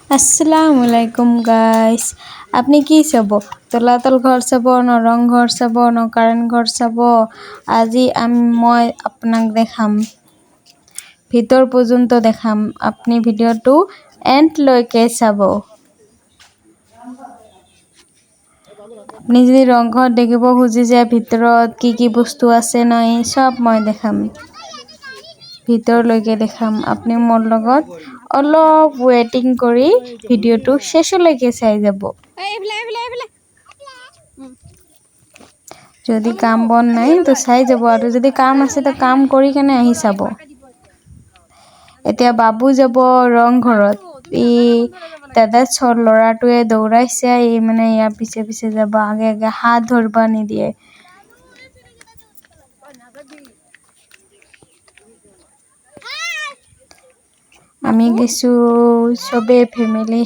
আসসালামু আলাইকুম গাইস। আপনি কি চাব? তলাতল ঘৰ চাব ন ৰংঘৰ চাব ন কাৰেণ্ট ঘৰ চাব? আজি মই আপোনাক দেখাম, ভিতৰ পৰ্যন্ত দেখাম। আপুনি ভিডিঅ'টো এণ্ডলৈকে চাব। আপুনি যদি ৰংঘৰ দেখিব খুজিছে ভিতৰত কি কি বস্তু আছে নাই সব মই দেখাম, ভিতৰলৈকে দেখাম। আপুনি মোৰ লগত অলপ ৱেটিং কৰি ভিডিঅ'টো শেষলৈকে চাই যাব। যদি কাম বন নাই তো চাই যাব, আৰু যদি কাম আছে তো কাম কৰি কেনে আহি চাব। এতিয়া বাবু যাব ৰংঘৰত। দাদা ল'ৰাটোৱে দৌৰাইছে, মানে ইয়াৰ পিছে পিছে যাব, আগে আগে হাত ধৰিব নিদিয়ে। আমি কিছু চবে ফেমিলি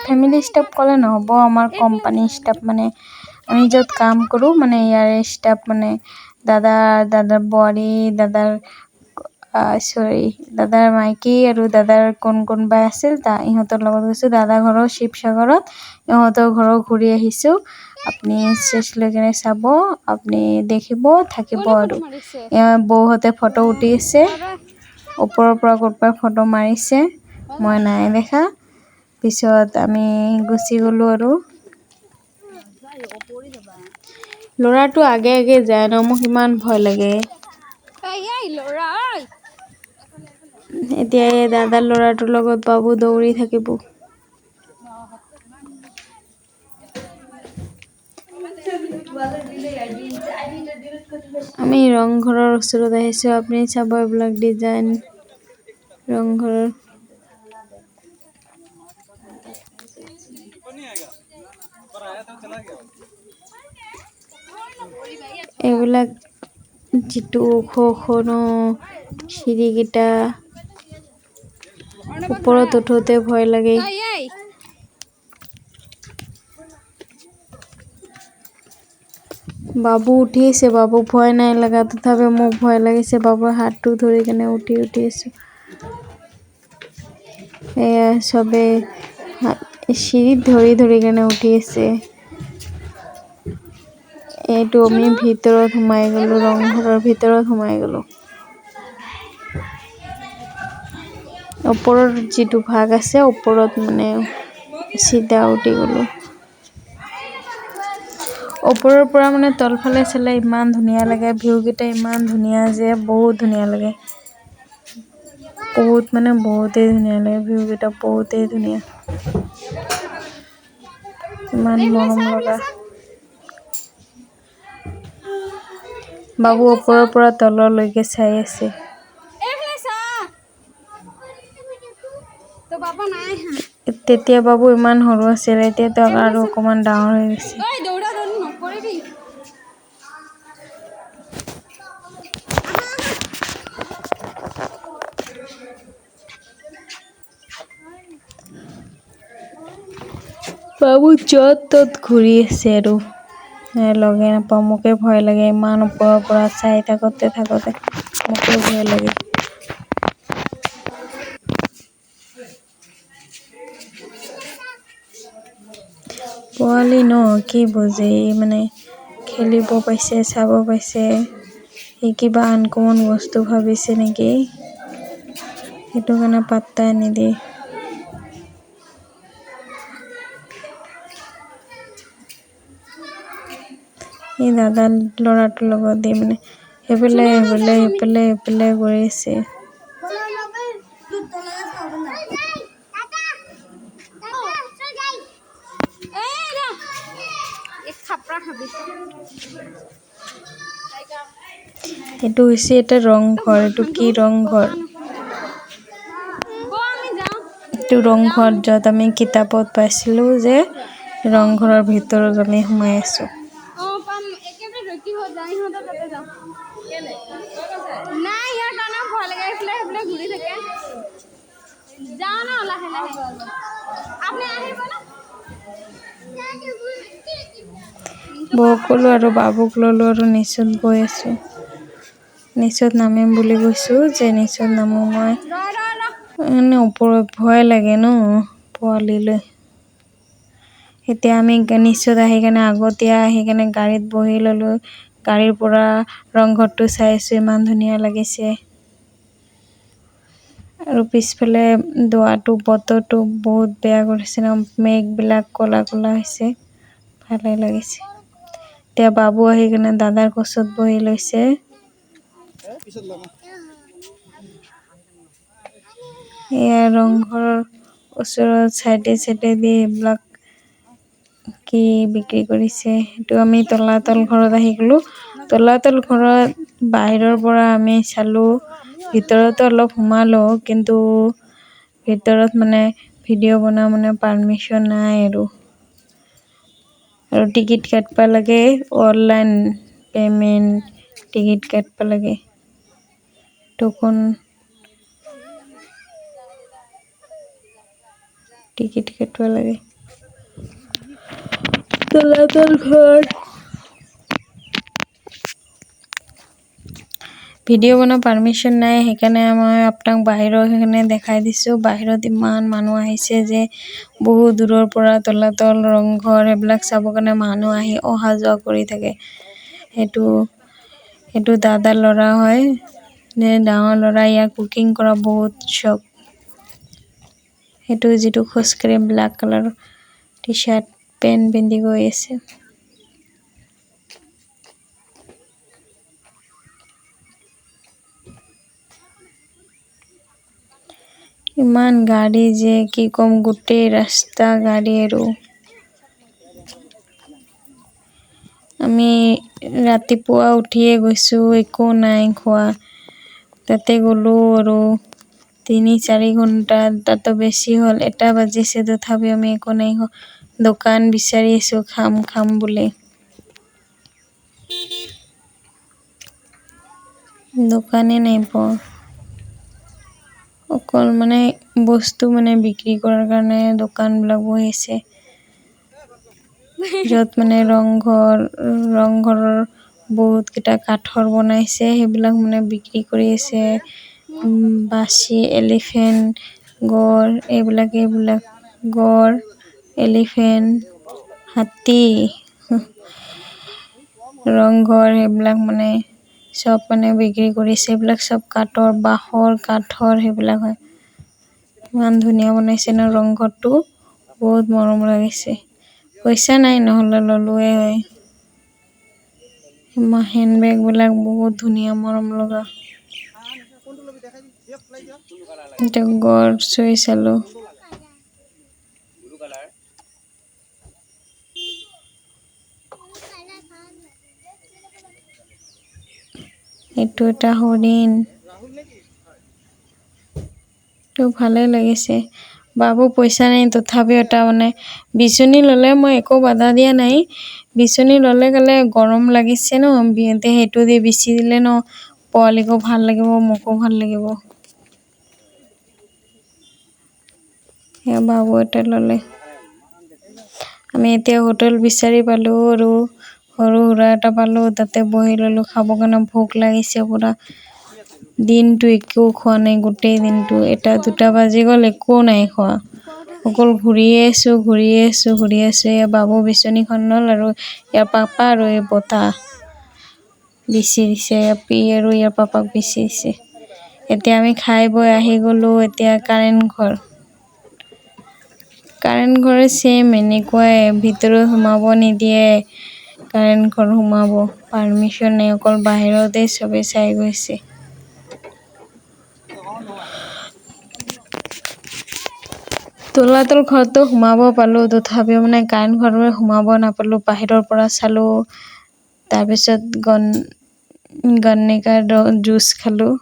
ফেমিলি ষ্টাফ ক'লে নহ'ব, আমাৰ কোম্পানী ষ্টাফ, মানে আমি য'ত কাম কৰোঁ মানে ইয়াৰে ষ্টাফ, মানে দাদাৰ বোৱাৰী, দাদাৰ মাইকী আৰু দাদাৰ কোনোবা আছিল, ইহঁতৰ লগত গৈছোঁ। দাদা ঘৰৰ শিৱসাগৰত, ইহঁতৰ ঘৰৰ ঘূৰি আহিছোঁ। আপুনি শেষলৈ কেনে চাব, আপুনি দেখিব থাকিব। আৰু বৌহঁতে ফটো উঠি আছে, ওপৰৰ পৰা ক'ৰবাৰ ফটো মাৰিছে, মই নাই দেখা। পিছত আমি গুচি গ'লোঁ। আৰু ল'ৰাটো আগে আগে যায় ন, মোক ইমান ভয় লাগে। এতিয়া এই দাদাৰ ল'ৰাটোৰ লগত বাবু দৌৰি থাকিব। আমি ৰংঘৰৰ ওচৰত আহিছোঁ। আপুনি চাব এইবিলাক ডিজাইন ৰংঘৰৰ। এইবিলাক যিটো ওখ ওখ ন চিৰিকেইটা, ওপৰত উঠোতে ভয় লাগে। বাবু উঠিছে, বাবু ভয় নাই লগা, তথাপি মোক ভয় লাগিছে। বাবুৰ হাতটো ধৰি কেনে উঠি আছোঁ। এয়া চবে চিৰিত ধৰি কেনে উঠি আছে। এইটো আমি ভিতৰত সোমাই গ'লোঁ, ৰংঘৰৰ ভিতৰত সোমাই গ'লোঁ। ওপৰৰ যিটো ভাগ আছে, ওপৰত মানে চিধা উঠি গ'লোঁ। ওপৰৰ পৰা মানে তলফালে চালে ইমান ধুনীয়া লাগে, ভিউকেইটা ইমান ধুনীয়া যে বহুত ধুনীয়া লাগে। বহুতেই ধুনীয়া লাগে, ভিউকেইটা বহুতেই ধুনীয়া, ইমান মৰম লগা। বাবু ওপৰৰ পৰা তললৈকে চাই আছে। তেতিয়া বাবু ইমান সৰু আছিল, এতিয়া তেওঁক আৰু অকমান ডাঙৰ হৈ গৈছে। বাবু য'ত ত'ত ঘূৰি আছে আৰু লগে নাপাওঁ, মোকে ভয় লাগে। ইমান ওপৰৰ পৰা চাই থাকোতে মোকে ভয় লাগে। পোৱালি ন কি বুজে, মানে খেলিব পাইছে, চাব পাইছে, সি কিবা আনকমন বস্তু ভাবিছে নেকি, সেইটো কাৰণে পাত্তাই নিদিয়ে। এই দাদাৰ ল'ৰাটোৰ লগত মানে সেইফালে গৈ আছে। এইটো হৈছে এটা ৰংঘৰ। এইটো কি ৰংঘৰ? এইটো ৰংঘৰ য'ত আমি কিতাপত পাইছিলোঁ যে ৰংঘৰৰ ভিতৰত আমি সোমাই আছোঁ। বৌক ক'লোঁ আৰু বাবুক ল'লোঁ আৰু নিচত গৈ আছোঁ। নিচত নামিম বুলি কৈছোঁ যে নিচত নামো মই। মানে ওপৰত ভয় লাগে ন, পোৱালিলৈ। এতিয়া আমি নিশ্চয়ত আহি কেনে আগতীয়া আহি কেনে গাড়ীত বহি ল'লোঁ। গাড়ীৰ পৰা ৰংঘৰটো চাইছোঁ, ইমান ধুনীয়া লাগিছে। আৰু পিছফালে দুৱাৰটো বতৰটো বহুত বেয়া কৰিছে ন, মেঘবিলাক ক'লা ক'লা হৈছে, ভালে লাগিছে। এতিয়া বাবু আহি কেনে দাদাৰ কোচত বহি লৈছে। এয়া ৰংঘৰৰ ওচৰত চাইডে দি এইবিলাক কি বিক্ৰী কৰিছে। সেইটো আমি তলাতল ঘৰত আহি গ'লোঁ। তলাতল ঘৰত বাহিৰৰ পৰা আমি চালোঁ, ভিতৰতো অলপ সোমালোঁ, কিন্তু ভিতৰত মানে ভিডিঅ' বনোৱা মানে পাৰ্মিশ্যন নাই আৰু টিকেট কাটবা লাগে, অনলাইন পে'মেণ্ট টিকেট কাটবা লাগে। টোকন টিকেট কাটবা লাগে। তলাতল ঘৰ ভিডিঅ' বনোৱা পাৰ্মিশ্যন নাই, সেইকাৰণে মই আপোনাক বাহিৰৰ সেইকাৰণে দেখাই দিছোঁ। বাহিৰত ইমান মানুহ আহিছে যে, বহুত দূৰৰ পৰা তলাতল ৰংঘৰ এইবিলাক চাবৰ কাৰণে মানুহ আহি অহা যোৱা কৰি থাকে। সেইটো দাদাৰ ল'ৰা হয়, ডাঙৰ ল'ৰা, ইয়াৰ কুকিং কৰা বহুত চখ। সেইটো যিটো খোজকাঢ়ি ব্লেক কালাৰৰ টি-চাৰ্ট পেণ্ট পিন্ধি গৈ আছে। ইমান গাড়ী যে কি ক'ম, গোটেই ৰাস্তা গাড়ী আৰু আমি ৰাতিপুৱা উঠিয়ে গৈছোঁ, একো নাই খোৱা। তাতে গ'লোঁ আৰু 3-4 ঘণ্টা, তাতো বেছি হ'ল, 1 বাজিছে, তথাপিও আমি একো নাই খোৱা। দোকান বিচাৰি আছোঁ খাম বুলি। দোকানেই নাই পোৱা। অকল মানে বস্তু মানে বিক্ৰী কৰাৰ কাৰণে দোকানবিলাক বহিছে। য'ত মানে ৰংঘৰৰ বহুত কেইটা কাঠৰ বনাইছে, সেইবিলাক মানে বিক্ৰী কৰি আছে। বাঁচি, এলিফেণ্ট, গড়, এইবিলাক গড়, এলিফেণ্ট, হাতী, ৰংঘৰ সেইবিলাক মানে চব মানে বিক্ৰী কৰিছে। এইবিলাক চব কাঠৰ, বাঁহৰ কাঠৰ সেইবিলাক হয়। ইমান ধুনীয়া বনাইছে ন ৰংঘৰটো, বহুত মৰম লাগিছে। পইচা নাই, নহ'লে ল'লোৱে হয়। হেণ্ডবেগবিলাক বহুত ধুনীয়া, মৰম লগা। এতিয়া গড় চুই চালোঁ। এইটো এটা হৰিণ। তো ভালে লাগিছে। বাবু পইচা নাই, তথাপিও এটা মানে বিচনী ল'লে মই একো বাধা দিয়া নাই। বিচনী ল'লে গ'লে গৰম লাগিছে ন, সেইটো দি বিচি দিলে ন, পোৱালিকো ভাল লাগিব, মোকো ভাল লাগিব। সেয়া বাবু এটা ল'লে। আমি এতিয়া হোটেল বিচাৰি পালোঁ আৰু সৰু সুৰা এটা পালোঁ, তাতে বহি ল'লোঁ খাবৰ কাৰণে। ভোক লাগিছে পুৰা। দিনটো একো খোৱা নাই, গোটেই দিনটো 1-2 বাজি গ'ল, একো নাই খোৱা। অকল ঘূৰিয়ে আছোঁ। এয়া বাবু বিচনীখন ল'ল আৰু ইয়াৰ পাপা আৰু এই বতাহ বিচি দিছে। আপি আৰু ইয়াৰ পাপাক বিচি দিছে। এতিয়া আমি খাই বৈ আহি গ'লোঁ। এতিয়া কাৰেণ্ট ঘৰ ছেম এনেকুৱাই, ভিতৰত সোমাব নিদিয়ে। কাৰেণ্ট ঘৰ সোমাব পাৰ্মিশ্যন নাই, অকল বাহিৰতে চবে চাই গৈছে। তলাতল ঘৰতো সোমাব পালোঁ, তথাপিও মানে কাৰেণ্ট ঘৰলৈ সোমাব নাপালোঁ। বাহিৰৰ পৰা চালোঁ। তাৰপিছত গন্নেকাৰ জুচ খালোঁ।